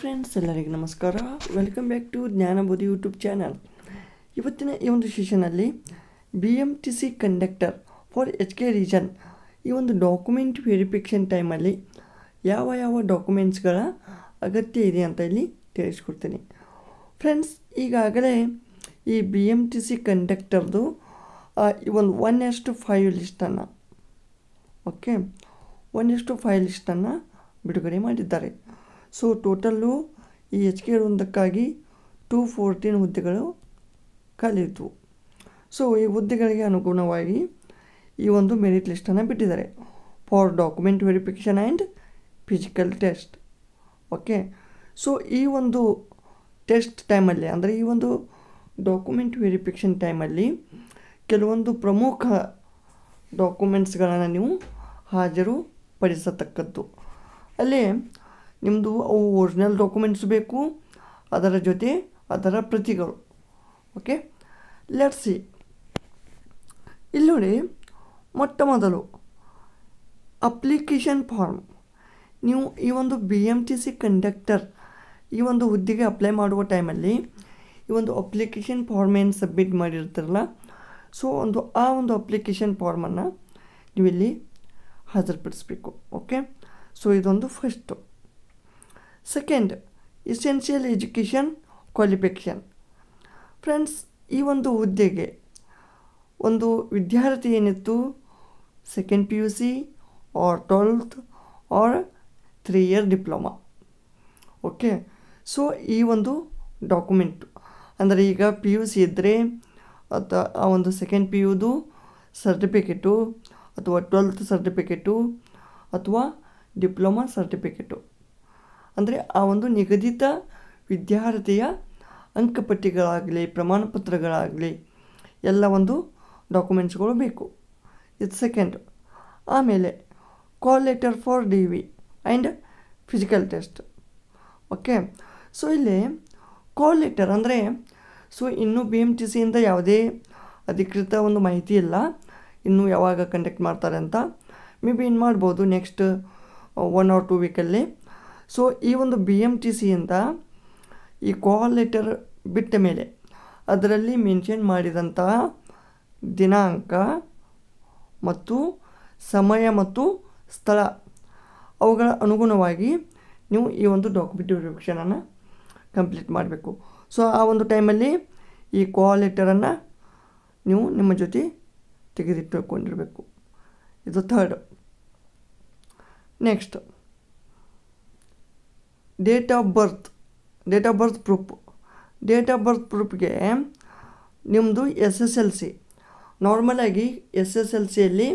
Friends, ಎಲ್ಲರಿಗೂ ನಮಸ್ಕಾರ. Welcome back to Jnanabodhi YouTube channel. ಇವತ್ತಿನ ಈ ಒಂದು ಸೆಷನಲ್ಲಿ BMTC conductor for HK region ಈ ಒಂದು ಡಾಕ್ಯುಮೆಂಟ್ ವೆರಿಫಿಕೇಷನ್ ಟೈಮಲ್ಲಿ ಯಾವ ಡಾಕ್ಯುಮೆಂಟ್ಸ್ಗಳ ಅಗತ್ಯ ಇದೆ ಅಂತ ಇಲ್ಲಿ ತಿಳಿಸ್ಕೊಡ್ತೀನಿ. ಫ್ರೆಂಡ್ಸ್, ಈಗಾಗಲೇ ಈ BMTC ಕಂಡಕ್ಟರ್ದು ಈ ಒಂದು 1:5 ಲಿಸ್ಟನ್ನು 1:5 ಲಿಸ್ಟನ್ನು ಬಿಡುಗಡೆ ಮಾಡಿದ್ದಾರೆ. ಸೊ ಟೋಟಲ್ಲು ಈ HK ವೃಂದಕ್ಕಾಗಿ 214 ಹುದ್ದೆಗಳು ಖಾಲಿಯಿದ್ವು. ಸೊ ಈ ಹುದ್ದೆಗಳಿಗೆ ಅನುಗುಣವಾಗಿ ಈ ಒಂದು ಮೆರಿಟ್ ಲಿಸ್ಟನ್ನು ಬಿಟ್ಟಿದ್ದಾರೆ for document verification and physical test. So ಈ ಒಂದು ಟೆಸ್ಟ್ ಟೈಮಲ್ಲಿ, ಅಂದರೆ ಈ ಒಂದು ಡಾಕ್ಯುಮೆಂಟ್ ವೆರಿಫಿಕೇಷನ್ ಟೈಮಲ್ಲಿ ಕೆಲವೊಂದು ಪ್ರಮುಖ ಡಾಕ್ಯುಮೆಂಟ್ಸ್ಗಳನ್ನು ನೀವು ಹಾಜರುಪಡಿಸತಕ್ಕದ್ದು. ಅಲ್ಲೇ ನಿಮ್ಮದು ಅವು ಒರಿಜಿನಲ್ ಡಾಕ್ಯುಮೆಂಟ್ಸ್ ಬೇಕು, ಅದರ ಜೊತೆ ಅದರ ಪ್ರತಿಗಳು. Let's see. ಇಲ್ಲಿ ನೋಡಿ, ಮೊಟ್ಟ ಮೊದಲು ಅಪ್ಲಿಕೇಶನ್ ಫಾರ್ಮ್. ನೀವು ಈ ಒಂದು BMTC ಕಂಡಕ್ಟರ್ ಈ ಒಂದು ಹುದ್ದೆಗೆ ಅಪ್ಲೈ ಮಾಡುವ ಟೈಮಲ್ಲಿ ಈ ಒಂದು ಅಪ್ಲಿಕೇಶನ್ ಫಾರ್ಮ್ ಏನು ಸಬ್ಮಿಟ್ ಮಾಡಿರ್ತಾರಲ್ಲ, ಸೊ ಆ ಒಂದು ಅಪ್ಲಿಕೇಶನ್ ಫಾರ್ಮನ್ನು ನೀವು ಇಲ್ಲಿ ಹಾಜರುಪಡಿಸಬೇಕು. ಸೊ ಇದೊಂದು first. Second, essential education qualification. Friends, ಈ ಒಂದು ಹುದ್ದೆಗೆ ಒಂದು ವಿದ್ಯಾರ್ಥಿ ಏನಿತ್ತು, second PUC or 12th or 3 year diploma. So ಈ ಒಂದು ಡಾಕ್ಯುಮೆಂಟು, ಅಂದರೆ ಈಗ PUC ಇದ್ದರೆ ಆ ಒಂದು ಸೆಕೆಂಡ್ PUದು ಸರ್ಟಿಫಿಕೇಟು ಅಥವಾ 12th ಸರ್ಟಿಫಿಕೇಟು ಅಥವಾ ಡಿಪ್ಲೊಮಾ ಸರ್ಟಿಫಿಕೇಟು, ಅಂದರೆ ಆ ಒಂದು ನಿಗದಿತ ವಿದ್ಯಾರ್ಥಿಯ ಅಂಕಪಟ್ಟಿಗಳಾಗಲಿ ಪ್ರಮಾಣಪತ್ರಗಳಾಗಲಿ ಎಲ್ಲ ಒಂದು ಡಾಕ್ಯುಮೆಂಟ್ಸ್ಗಳು ಬೇಕು. ಇದು ಸೆಕೆಂಡ್. ಆಮೇಲೆ ಕಾಲ್ letter for DV and physical test. So ಇಲ್ಲಿ ಕಾಲ್ ಲೆಟರ್ ಅಂದರೆ, ಸೊ ಇನ್ನೂ BMTCಯಿಂದ ಯಾವುದೇ ಅಧಿಕೃತ ಒಂದು ಮಾಹಿತಿ ಇಲ್ಲ, ಇನ್ನೂ ಯಾವಾಗ ಕಂಡಕ್ಟ್ ಮಾಡ್ತಾರೆ ಅಂತ. ಮೇ ಬಿ ಇನ್ನು ಮಾಡ್ಬೋದು ನೆಕ್ಸ್ಟ್ 1 or 2 ವೀಕಲ್ಲಿ. ಸೊ ಈ ಒಂದು BMTCಯಿಂದ ಈ ಕಾಲ್ ಲೆಟರ್ ಬಿಟ್ಟ ಮೇಲೆ ಅದರಲ್ಲಿ ಮೆನ್ಷನ್ ಮಾಡಿದಂತಹ ದಿನಾಂಕ ಮತ್ತು ಸಮಯ ಮತ್ತು ಸ್ಥಳ ಅವುಗಳ ಅನುಗುಣವಾಗಿ ನೀವು ಈ ಒಂದು ಡಾಕ್ಯುಮೆಂಟ್ ವೆರಿಫಿಕೇಷನನ್ನು ಕಂಪ್ಲೀಟ್ ಮಾಡಬೇಕು. ಸೊ ಆ ಒಂದು ಟೈಮಲ್ಲಿ ಈ ಕಾಲ್ ಲೆಟರನ್ನು ನೀವು ನಿಮ್ಮ ಜೊತೆ ತೆಗೆದಿಟ್ಟುಕೊಂಡಿರಬೇಕು. ಇದು third. Next, date of birth proof. Date of birth ಪ್ರೂಫ್ಗೆ ನಿಮ್ಮದು SSLC, ನಾರ್ಮಲಾಗಿ SSLCಯಲ್ಲಿ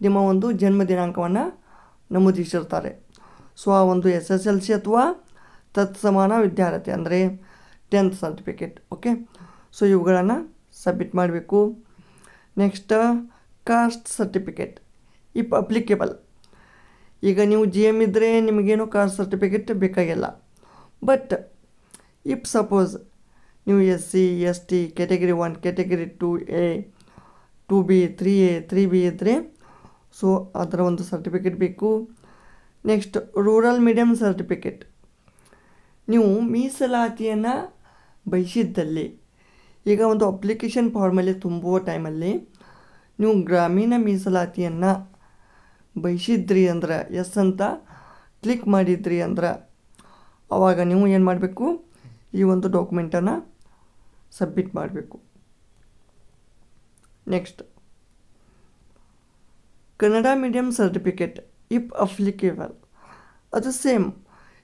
ನಿಮ್ಮ ಒಂದು ಜನ್ಮ ದಿನಾಂಕವನ್ನು ನಮೂದಿಸಿರ್ತಾರೆ. ಸೊ ಆ ಒಂದು SSLC ಅಥವಾ ತತ್ಸಮಾನ ವಿದ್ಯಾರ್ಥಿ ಅಂದರೆ 10th ಸರ್ಟಿಫಿಕೇಟ್. ಸೊ ಇವುಗಳನ್ನು ಸಬ್ಮಿಟ್ ಮಾಡಬೇಕು. Next, caste certificate if applicable. ಈಗ ನೀವು GM ಇದ್ದರೆ ನಿಮಗೇನು ಕಾಸ್ಟ್ ಸರ್ಟಿಫಿಕೇಟ್ ಬೇಕಾಗಿಲ್ಲ. ಬಟ್ ಇಫ್ ಸಪೋಸ್ ನೀವು SC ST category 1 category 2A 2B 3A 3B ಇದ್ದರೆ ಸೊ ಅದರ ಒಂದು ಸರ್ಟಿಫಿಕೇಟ್ ಬೇಕು. Next, rural medium certificate. ನೀವು ಮೀಸಲಾತಿಯನ್ನು ಬಯಸಿದ್ದಲ್ಲಿ, ಈಗ ಒಂದು ಅಪ್ಲಿಕೇಶನ್ ಫಾರ್ಮಲ್ಲಿ ತುಂಬುವ ಟೈಮಲ್ಲಿ ನೀವು ಗ್ರಾಮೀಣ ಮೀಸಲಾತಿಯನ್ನು ಬಯಸಿದ್ರಿ ಅಂದ್ರೆ, ಎಸ್ ಅಂತ ಕ್ಲಿಕ್ ಮಾಡಿದ್ರಿ ಅಂದ್ರೆ, ಆವಾಗ ನೀವು ಏನು ಮಾಡಬೇಕು, ಈ ಒಂದು ಡಾಕ್ಯುಮೆಂಟನ್ನು ಸಬ್ಮಿಟ್ ಮಾಡಬೇಕು. Next, Kannada medium certificate if applicable. ಅದು ಸೇಮ್,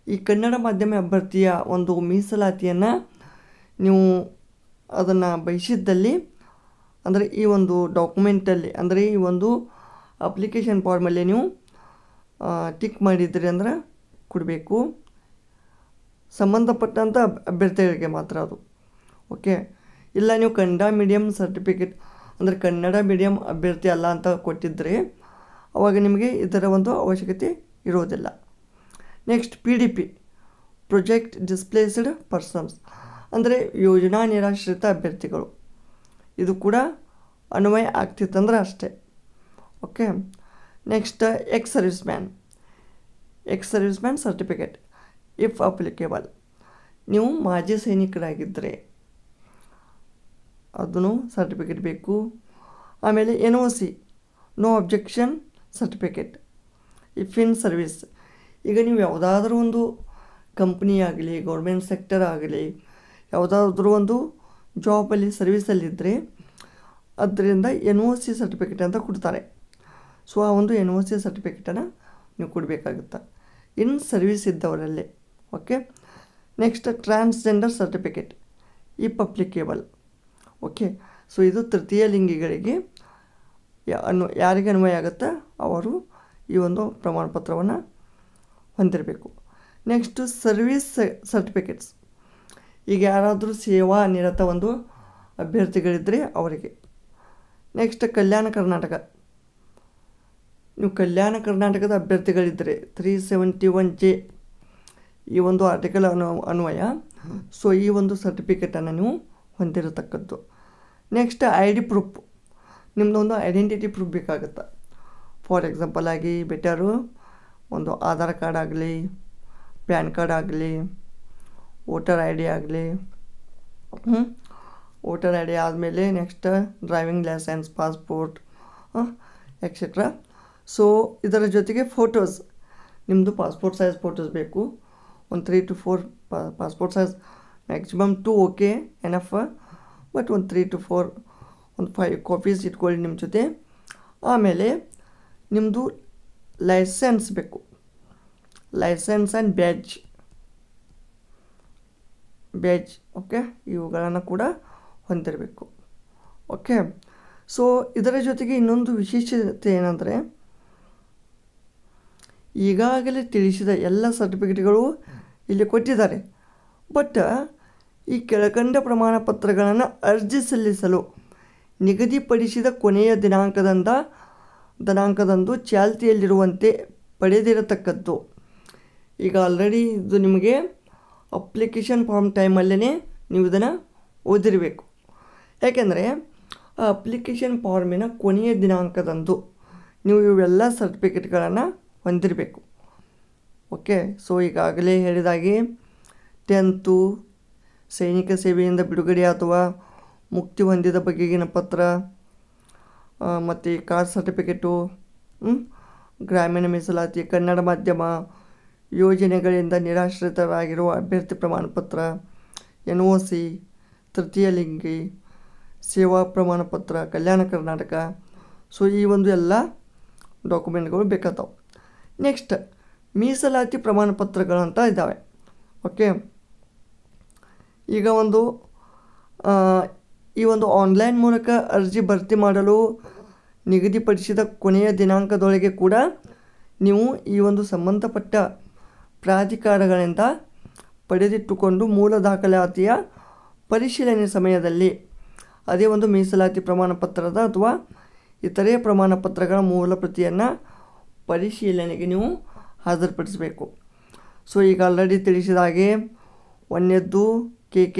ಈ ಕನ್ನಡ ಮಾಧ್ಯಮ ಅಭ್ಯರ್ಥಿಯ ಒಂದು ಮೀಸಲಾತಿಯನ್ನು ನೀವು ಅದನ್ನು ಬಯಸಿದ್ದಲ್ಲಿ, ಅಂದರೆ ಈ ಒಂದು ಡಾಕ್ಯುಮೆಂಟಲ್ಲಿ, ಅಂದರೆ ಈ ಒಂದು ಅಪ್ಲಿಕೇಶನ್ ಫಾರ್ಮಲ್ಲಿ ನೀವು ಟಿಕ್ ಮಾಡಿದ್ರಿ ಅಂದ್ರೆ ಕೊಡಬೇಕು. ಸಂಬಂಧಪಟ್ಟಂಥ ಅಭ್ಯರ್ಥಿಗಳಿಗೆ ಮಾತ್ರ ಅದು. ಇಲ್ಲ ನೀವು ಕನ್ನಡ ಮೀಡಿಯಮ್ ಸರ್ಟಿಫಿಕೇಟ್ ಅಂದರೆ ಕನ್ನಡ ಮೀಡಿಯಮ್ ಅಭ್ಯರ್ಥಿ ಅಲ್ಲ ಅಂತ ಕೊಟ್ಟಿದ್ದರೆ ಆವಾಗ ನಿಮಗೆ ಇದರ ಒಂದು ಅವಶ್ಯಕತೆ ಇರೋದಿಲ್ಲ. Next, PDP project displaced persons, ಅಂದರೆ ಯೋಜನಾ ನಿರಾಶ್ರಿತ ಅಭ್ಯರ್ಥಿಗಳು. ಇದು ಕೂಡ ಅನ್ವಯ ಆಗ್ತಿತ್ತಂದ್ರೆ ಅಷ್ಟೇ. Next, ex service man certificate. If applicable. ನೀವು ಮಾಜಿ ಸೈನಿಕರಾಗಿದ್ದರೆ ಅದನ್ನು ಸರ್ಟಿಫಿಕೇಟ್ ಬೇಕು. ಆಮೇಲೆ NOC no objection certificate if in service. ಈಗ ನೀವು ಯಾವುದಾದ್ರೂ ಒಂದು ಕಂಪ್ನಿ ಆಗಲಿ, ಗೌರ್ಮೆಂಟ್ ಸೆಕ್ಟರ್ ಆಗಲಿ, ಯಾವುದಾದ್ರೂ ಒಂದು ಜಾಬಲ್ಲಿ ಸರ್ವಿಸಲ್ಲಿದ್ದರೆ ಅದರಿಂದ NOC ಸರ್ಟಿಫಿಕೇಟ್ ಅಂತ ಕೊಡ್ತಾರೆ. ಸೊ ಆ ಒಂದು NOC ಸರ್ಟಿಫಿಕೇಟನ್ನು ನೀವು ಕೊಡಬೇಕಾಗುತ್ತೆ ಇನ್ ಸರ್ವಿಸ್ ಇದ್ದವರಲ್ಲೇ. Okay. Next transgender certificate if applicable. Okay. So ಇದು ತೃತೀಯ ಲಿಂಗಿಗಳಿಗೆ ಯಾರಿಗೆ ಅನ್ವಯ ಆಗುತ್ತೆ ಅವರು ಈ ಒಂದು ಪ್ರಮಾಣ ಪತ್ರವನ್ನು ಹೊಂದಿರಬೇಕು. Next service certificates. ಈಗ ಯಾರಾದರೂ ಸೇವಾ ನಿರತ ಒಂದು ಅಭ್ಯರ್ಥಿಗಳಿದ್ದರೆ ಅವರಿಗೆ. ನೆಕ್ಸ್ಟ್ ಕಲ್ಯಾಣ ಕರ್ನಾಟಕ. ನೀವು ಕಲ್ಯಾಣ ಕರ್ನಾಟಕದ ಅಭ್ಯರ್ಥಿಗಳಿದ್ದರೆ 371J ಈ ಒಂದು ಆರ್ಟಿಕಲ್ ಅನ್ವಯ. ಸೊ ಈ ಒಂದು ಸರ್ಟಿಫಿಕೇಟನ್ನು ನೀವು ಹೊಂದಿರತಕ್ಕದ್ದು. Next ID proof. ನಿಮ್ಮದೊಂದು ಐಡೆಂಟಿಟಿ ಪ್ರೂಫ್ ಬೇಕಾಗುತ್ತೆ. ಫಾರ್ ಎಕ್ಸಾಂಪಲ್ ಆಗಿ ಬೆಟರು ಒಂದು ಆಧಾರ್ ಕಾರ್ಡ್ ಆಗಲಿ, ಪ್ಯಾನ್ ಕಾರ್ಡ್ ಆಗಲಿ, ವೋಟರ್ ID ಆಗಲಿ. ವೋಟರ್ ID ಆದಮೇಲೆ next driving licence, passport etcetera. So ಇದರ ಜೊತೆಗೆ ಫೋಟೋಸ್, ನಿಮ್ಮದು ಪಾಸ್ಪೋರ್ಟ್ ಸೈಜ್ ಫೋಟೋಸ್ ಬೇಕು. ಒಂದು 3 to 4 passport size, maximum 2 okay enough. But ಒಂದು 3 to 4 ಒಂದು 5 ಕಾಪೀಸ್ ಇಟ್ಕೊಳ್ಳಿ ನಿಮ್ಮ ಜೊತೆ. ಆಮೇಲೆ ನಿಮ್ಮದು ಲೈಸೆನ್ಸ್ ಬೇಕು, ಲೈಸೆನ್ಸ್ ಆ್ಯಂಡ್ ಬ್ಯಾಜ್. ಓಕೆ. ಇವುಗಳನ್ನು ಕೂಡ ಹೊಂದಿರಬೇಕು. ಓಕೆ. ಸೊ ಇದರ ಜೊತೆಗೆ ಇನ್ನೊಂದು ವಿಶೇಷತೆ ಏನಂದರೆ, ಈಗಾಗಲೇ ತಿಳಿಸಿದ ಎಲ್ಲ ಸರ್ಟಿಫಿಕೇಟ್ಗಳು ಇಲ್ಲಿ ಕೊಟ್ಟಿದ್ದಾರೆ. ಬಟ್ ಈ ಕೆಳಕಂಡ ಪ್ರಮಾಣ ಪತ್ರಗಳನ್ನು ಅರ್ಜಿ ಸಲ್ಲಿಸಲು ನಿಗದಿಪಡಿಸಿದ ಕೊನೆಯ ದಿನಾಂಕದಂದು ಚಾಲ್ತಿಯಲ್ಲಿರುವಂತೆ ಪಡೆದಿರತಕ್ಕದ್ದು. ಈಗ ಆಲ್ರೆಡಿ ಇದು ನಿಮಗೆ ಅಪ್ಲಿಕೇಶನ್ ಫಾರ್ಮ್ ಟೈಮಲ್ಲೇ ನೀವು ಇದನ್ನು ಓದಿರಬೇಕು. ಯಾಕೆಂದರೆ ಆ ಅಪ್ಲಿಕೇಶನ್ ಫಾರ್ಮಿನ ಕೊನೆಯ ದಿನಾಂಕದಂದು ನೀವು ಇವೆಲ್ಲ ಸರ್ಟಿಫಿಕೇಟ್ಗಳನ್ನು ಹೊಂದಿರಬೇಕು. ಓಕೆ. ಸೊ ಈಗಾಗಲೇ ಹೇಳಿದಾಗೆ 10th ಸೈನಿಕ ಸೇವೆಯಿಂದ ಬಿಡುಗಡೆ ಅಥವಾ ಮುಕ್ತಿ ಹೊಂದಿದ ಬಗೆಗಿನ ಪತ್ರ, ಮತ್ತು ಕಾಸ್ಟ್ ಸರ್ಟಿಫಿಕೇಟು, ಗ್ರಾಮೀಣ ಮೀಸಲಾತಿ, ಕನ್ನಡ ಮಾಧ್ಯಮ ಯೋಜನೆಗಳಿಂದ ನಿರಾಶ್ರಿತರಾಗಿರುವ ಅಭ್ಯರ್ಥಿ ಪ್ರಮಾಣಪತ್ರ, NOC, ತೃತೀಯ ಲಿಂಗಿ ಸೇವಾ ಪ್ರಮಾಣಪತ್ರ, ಕಲ್ಯಾಣ ಕರ್ನಾಟಕ. ಸೊ ಈ ಒಂದು ಎಲ್ಲ ಡಾಕ್ಯುಮೆಂಟ್ಗಳು ಬೇಕಾಗ್ತಾವೆ. ನೆಕ್ಸ್ಟ್ ಮೀಸಲಾತಿ ಪ್ರಮಾಣಪತ್ರಗಳಂತ ಇದ್ದಾವೆ. ಓಕೆ. ಈಗ ಈ ಒಂದು ಆನ್ಲೈನ್ ಮೂಲಕ ಅರ್ಜಿ ಭರ್ತಿ ಮಾಡಲು ನಿಗದಿಪಡಿಸಿದ ಕೊನೆಯ ದಿನಾಂಕದೊಳಗೆ ಕೂಡ ನೀವು ಈ ಒಂದು ಸಂಬಂಧಪಟ್ಟ ಪ್ರಾಧಿಕಾರಗಳಿಂದ ಪಡೆದಿಟ್ಟುಕೊಂಡು ಮೂಲ ದಾಖಲಾತಿಯ ಪರಿಶೀಲನೆ ಸಮಯದಲ್ಲಿ ಅದೇ ಒಂದು ಮೀಸಲಾತಿ ಪ್ರಮಾಣಪತ್ರದ ಅಥವಾ ಇತರೆ ಪ್ರಮಾಣಪತ್ರಗಳ ಮೂಲ ಪ್ರತಿಯನ್ನು ಪರಿಶೀಲನೆಗೆ ನೀವು ಹಾಜರುಪಡಿಸಬೇಕು. ಸೊ ಈಗ ಆಲ್ರೆಡಿ ತಿಳಿಸಿದ ಹಾಗೆ 1ನೇದ್ದು KK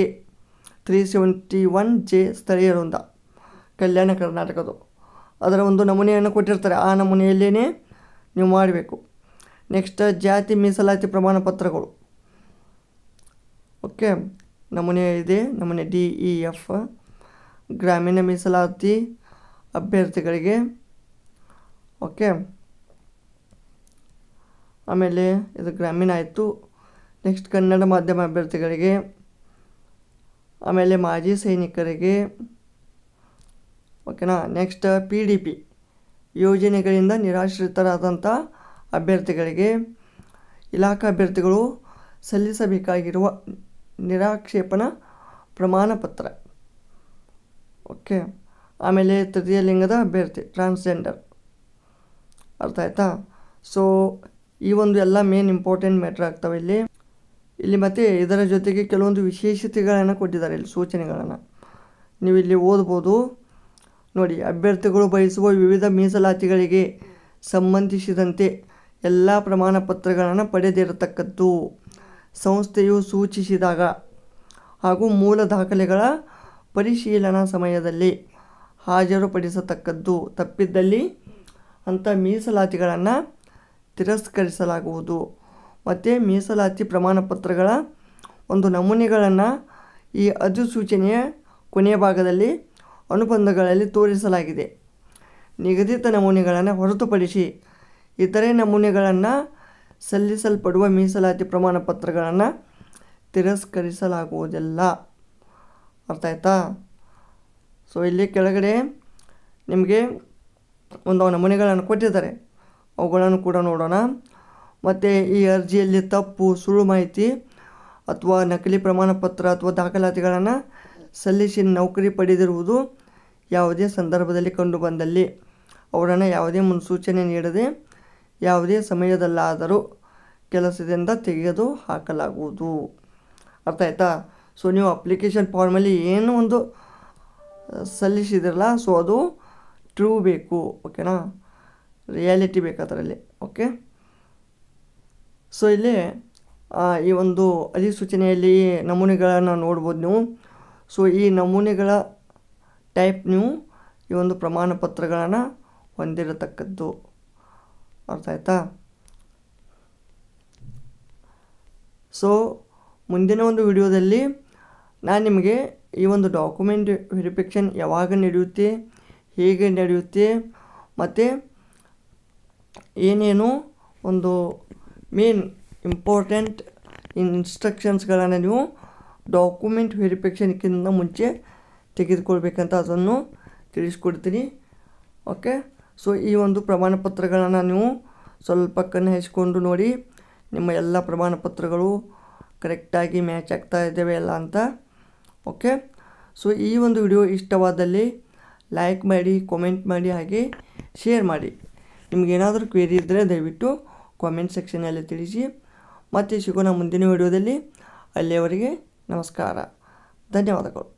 371J ಸ್ಥಳೀಯ ವೃಂದ ಕಲ್ಯಾಣ ಕರ್ನಾಟಕದ್ದು, ಅದರ ಒಂದು ನಮೂನೆಯನ್ನು ಕೊಟ್ಟಿರ್ತಾರೆ, ಆ ನಮೂನೆಯಲ್ಲೇ ನೀವು ಮಾಡಬೇಕು. ನೆಕ್ಸ್ಟ್ ಜಾತಿ ಮೀಸಲಾತಿ ಪ್ರಮಾಣಪತ್ರಗಳು. ಓಕೆ. ನಮೂನೆ ಇದೆ, ನಮೂನೆ DEF ಗ್ರಾಮೀಣ ಮೀಸಲಾತಿ ಅಭ್ಯರ್ಥಿಗಳಿಗೆ. ಓಕೆ. ಆಮೇಲೆ ಇದು ಗ್ರಾಮೀಣ ಆಯಿತು. ನೆಕ್ಸ್ಟ್ ಕನ್ನಡ ಮಾಧ್ಯಮ ಅಭ್ಯರ್ಥಿಗಳಿಗೆ, ಆಮೇಲೆ ಮಾಜಿ ಸೈನಿಕರಿಗೆ. ಓಕೆನಾ. ನೆಕ್ಸ್ಟ್ PDP ಯೋಜನೆಗಳಿಂದ ನಿರಾಶ್ರಿತರಾದಂಥ ಅಭ್ಯರ್ಥಿಗಳಿಗೆ, ಇಲಾಖಾ ಅಭ್ಯರ್ಥಿಗಳು ಸಲ್ಲಿಸಬೇಕಾಗಿರುವ ನಿರಾಕ್ಷೇಪಣಾ ಪ್ರಮಾಣಪತ್ರ. ಓಕೆ. ಆಮೇಲೆ ತೃತೀಯ ಲಿಂಗದ ಅಭ್ಯರ್ಥಿ ಟ್ರಾನ್ಸ್ಜೆಂಡರ್. ಅರ್ಥ ಆಯ್ತಾ? ಸೊ ಈ ಒಂದು ಎಲ್ಲ ಮೇನ್ ಇಂಪಾರ್ಟೆಂಟ್ ಮ್ಯಾಟ್ರ್ ಆಗ್ತವೆ ಇಲ್ಲಿ ಮತ್ತು ಇದರ ಜೊತೆಗೆ ಕೆಲವೊಂದು ವಿಶೇಷತೆಗಳನ್ನು ಕೊಟ್ಟಿದ್ದಾರೆ, ಇಲ್ಲಿ ಸೂಚನೆಗಳನ್ನು ನೀವು ಇಲ್ಲಿ ಓದ್ಬೋದು ನೋಡಿ. ಅಭ್ಯರ್ಥಿಗಳು ಬಯಸುವ ವಿವಿಧ ಮೀಸಲಾತಿಗಳಿಗೆ ಸಂಬಂಧಿಸಿದಂತೆ ಎಲ್ಲ ಪ್ರಮಾಣಪತ್ರಗಳನ್ನು ಪಡೆದಿರತಕ್ಕದ್ದು ಸಂಸ್ಥೆಯು ಸೂಚಿಸಿದಾಗ ಹಾಗೂ ಮೂಲ ದಾಖಲೆಗಳ ಪರಿಶೀಲನಾ ಸಮಯದಲ್ಲಿ ಹಾಜರುಪಡಿಸತಕ್ಕದ್ದು. ತಪ್ಪಿದ್ದಲ್ಲಿ ಅಂಥ ಮೀಸಲಾತಿಗಳನ್ನು ತಿರಸ್ಕರಿಸಲಾಗುವುದು ಮತ್ತು ಮೀಸಲಾತಿ ಪ್ರಮಾಣಪತ್ರಗಳ ಒಂದು ನಮೂನೆಗಳನ್ನು ಈ ಅಧಿಸೂಚನೆಯ ಕೊನೆಯ ಭಾಗದಲ್ಲಿ ಅನುಬಂಧಗಳಲ್ಲಿ ತೋರಿಸಲಾಗಿದೆ. ನಿಗದಿತ ನಮೂನೆಗಳನ್ನು ಹೊರತುಪಡಿಸಿ ಇತರೆ ನಮೂನೆಗಳನ್ನು ಸಲ್ಲಿಸಲ್ಪಡುವ ಮೀಸಲಾತಿ ಪ್ರಮಾಣಪತ್ರಗಳನ್ನು ತಿರಸ್ಕರಿಸಲಾಗುವುದಿಲ್ಲ. ಅರ್ಥ ಆಯ್ತಾ? ಸೊ ಇಲ್ಲಿ ಕೆಳಗಡೆ ನಿಮಗೆ ಒಂದು ನಮೂನೆಗಳನ್ನು ಕೊಟ್ಟಿದ್ದಾರೆ, ಅವುಗಳನ್ನು ಕೂಡ ನೋಡೋಣ. ಮತ್ತು ಈ ಅರ್ಜಿಯಲ್ಲಿ ತಪ್ಪು, ಸುಳ್ಳು ಮಾಹಿತಿ ಅಥವಾ ನಕಲಿ ಪ್ರಮಾಣಪತ್ರ ಅಥವಾ ದಾಖಲಾತಿಗಳನ್ನು ಸಲ್ಲಿಸಿ ನೌಕರಿ ಪಡೆದಿರುವುದು ಯಾವುದೇ ಸಂದರ್ಭದಲ್ಲಿ ಕಂಡುಬಂದಲ್ಲಿ ಅವರನ್ನು ಯಾವುದೇ ಮುನ್ಸೂಚನೆ ನೀಡದೆ ಯಾವುದೇ ಸಮಯದಲ್ಲಾದರೂ ಕೆಲಸದಿಂದ ತೆಗೆದು ಹಾಕಲಾಗುವುದು. ಅರ್ಥ ಆಯ್ತಾ? ಸೊ ನೀವು ಅಪ್ಲಿಕೇಶನ್ ಫಾರ್ಮಲ್ಲಿ ಏನು ಒಂದು ಸಲ್ಲಿಸಿದಿರಲ್ಲ, ಸೊ ಅದು ಟ್ರೂ ಬೇಕು, ಓಕೆನಾ, ರಿಯಾಲಿಟಿ ಬೇಕು ಅದರಲ್ಲಿ. ಓಕೆ, ಸೊ ಇಲ್ಲಿ ಈ ಒಂದು ಅಧಿಸೂಚನೆಯಲ್ಲಿ ನಮೂನೆಗಳನ್ನು ನೋಡ್ಬೋದು ನೀವು. ಸೊ ಈ ನಮೂನೆಗಳ ಟೈಪ್ ನೀವು ಈ ಒಂದು ಪ್ರಮಾಣ ಪತ್ರಗಳನ್ನು ಹೊಂದಿರತಕ್ಕದ್ದು. ಅರ್ಥ ಆಯ್ತಾ? ಸೊ ಮುಂದಿನ ಒಂದು ವಿಡಿಯೋದಲ್ಲಿ ನಾನು ನಿಮಗೆ ಈ ಒಂದು ಡಾಕ್ಯುಮೆಂಟ್ ವೆರಿಫಿಕೇಷನ್ ಯಾವಾಗ ನಡೆಯುತ್ತೆ, ಹೇಗೆ ನಡೆಯುತ್ತೆ, ಮತ್ತು ಏನೇನು ಒಂದು ಮೇನ್ ಇಂಪಾರ್ಟೆಂಟ್ ಇನ್ಸ್ಟ್ರಕ್ಷನ್ಸ್ಗಳನ್ನು ನೀವು ಡಾಕ್ಯುಮೆಂಟ್ ವೆರಿಫಿಕೇಷನ್ಗಿಂತ ಮುಂಚೆ ತೆಗೆದುಕೊಳ್ಬೇಕಂತ ಅದನ್ನು ತಿಳಿಸ್ಕೊಡ್ತೀನಿ. ಓಕೆ, ಸೊ ಈ ಒಂದು ಪ್ರಮಾಣ ಪತ್ರಗಳನ್ನು ನೀವು ಸ್ವಲ್ಪ ಕಣ್ಣು ಹಚ್ಕೊಂಡು ನೋಡಿ, ನಿಮ್ಮ ಎಲ್ಲ ಪ್ರಮಾಣ ಪತ್ರಗಳು ಕರೆಕ್ಟಾಗಿ ಮ್ಯಾಚ್ ಆಗ್ತಾ ಇದ್ದಾವೆ ಎಲ್ಲ ಅಂತ. ಓಕೆ, ಸೊ ಈ ಒಂದು ವಿಡಿಯೋ ಇಷ್ಟವಾದಲ್ಲಿ ಲೈಕ್ ಮಾಡಿ, ಕಾಮೆಂಟ್ ಮಾಡಿ, ಹಾಗೆ ಶೇರ್ ಮಾಡಿ. ನಿಮಗೇನಾದರೂ ಕ್ವೇರಿ ಇದ್ದರೆ ದಯವಿಟ್ಟು ಕಾಮೆಂಟ್ ಸೆಕ್ಷನಲ್ಲಿ ತಿಳಿಸಿ. ಮತ್ತೆ ಸಿಗೋಣ ಮುಂದಿನ ವಿಡಿಯೋದಲ್ಲಿ. ಅಲ್ಲಿಯವರೆಗೆ ನಮಸ್ಕಾರ, ಧನ್ಯವಾದಗಳು.